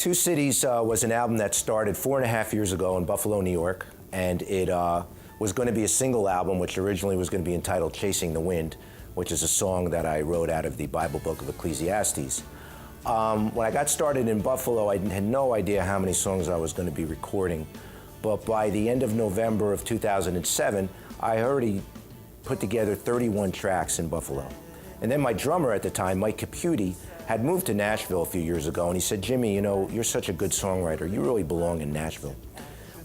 Two Cities was an album that started 4.5 years ago in Buffalo, New York, and it was going to be a single album, which originally was going to be entitled Chasing the Wind, which is a song that I wrote out of the Bible book of Ecclesiastes. When I got started in Buffalo, I had no idea how many songs I was going to be recording, but by the end of November of 2007, I already put together 31 tracks in Buffalo. And then my drummer at the time, Mike Caputi, had moved to Nashville a few years ago, and he said, "Jimmy, you know, you're such a good songwriter. You really belong in Nashville.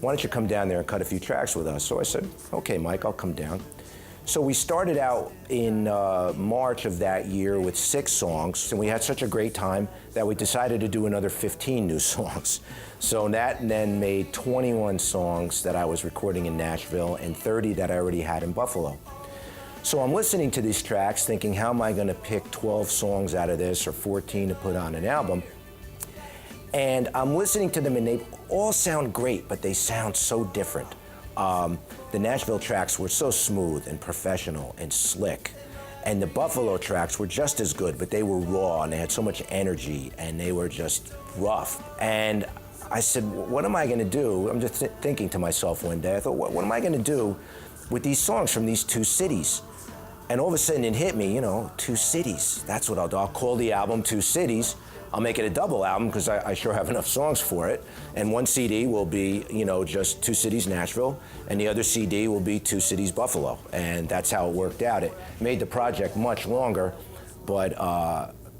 Why don't you come down there and cut a few tracks with us?" So I said, "Okay, Mike, I'll come down." So we started out in March of that year with 6 songs, and we had such a great time that we decided to do another 15 new songs. So that then made 21 songs that I was recording in Nashville and 30 that I already had in Buffalo. So I'm listening to these tracks thinking, how am I going to pick 12 songs out of this or 14 to put on an album? And I'm listening to them and they all sound great, but they sound so different. The Nashville tracks were so smooth and professional and slick. And the Buffalo tracks were just as good, but they were raw and they had so much energy and they were just rough. And I said, what am I going to do? I'm just thinking to myself one day, I thought, what am I going to do with these songs from these 2 cities? And all of a sudden it hit me, you know, 2 cities. That's what I'll do. I'll call the album 2 Cities. I'll make it a double album because I sure have enough songs for it. And one CD will be, you know, just 2 Cities Nashville, and the other CD will be 2 Cities Buffalo. And that's how it worked out. It made the project much longer, but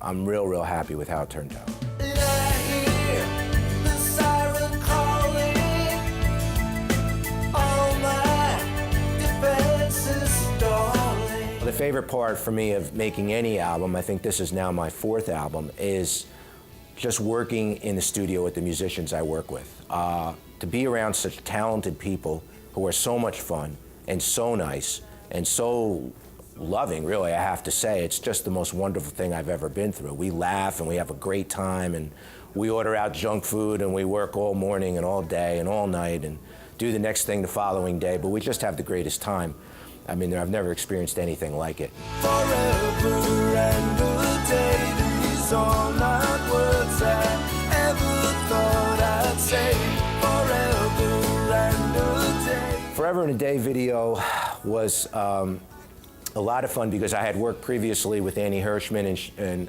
I'm real happy with how it turned out. The favorite part for me of making any album, I think this is now my 4th album, is just working in the studio with the musicians I work with. To be around such talented people who are so much fun and so nice and so loving, really, I have to say. It's just the most wonderful thing I've ever been through. We laugh and we have a great time and we order out junk food and we work all morning and all day and all night and do the next thing the following day, but we just have the greatest time. I mean, I've never experienced anything like it. Forever and a day, these are not words I ever thought I'd say. Forever and a day. Forever and a Day video was a lot of fun because I had worked previously with Annie Hirschman and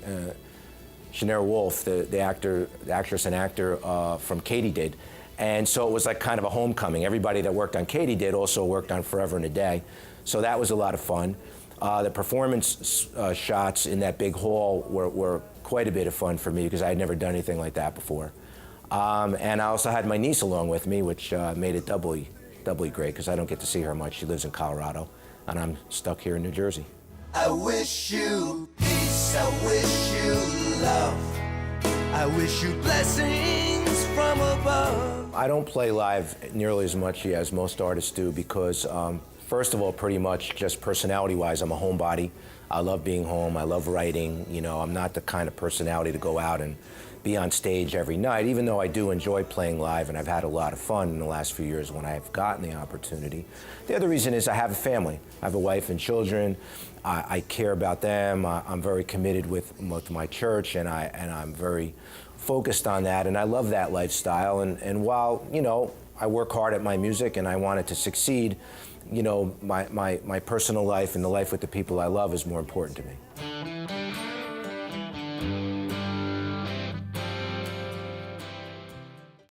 Shannara Wolf, the actress and actor from Katydid. And so it was like kind of a homecoming. Everybody that worked on Katydid also worked on Forever and a Day. So that was a lot of fun. The performance shots in that big hall were quite a bit of fun for me because I had never done anything like that before. And I also had my niece along with me, which made it doubly great because I don't get to see her much. She lives in Colorado, and I'm stuck here in New Jersey. I wish you peace, I wish you love, I wish you blessings from above. I don't play live nearly as much as most artists do because first of all, pretty much just personality-wise, I'm a homebody. I love being home. I love writing. You know, I'm not the kind of personality to go out and be on stage every night, even though I do enjoy playing live, and I've had a lot of fun in the last few years when I've gotten the opportunity. The other reason is I have a family. I have a wife and children. I care about them. I'm very committed with my church, and I'm very focused on that, and I love that lifestyle. And while, you know, I work hard at my music and I want it to succeed, you know, my personal life and the life with the people I love is more important to me.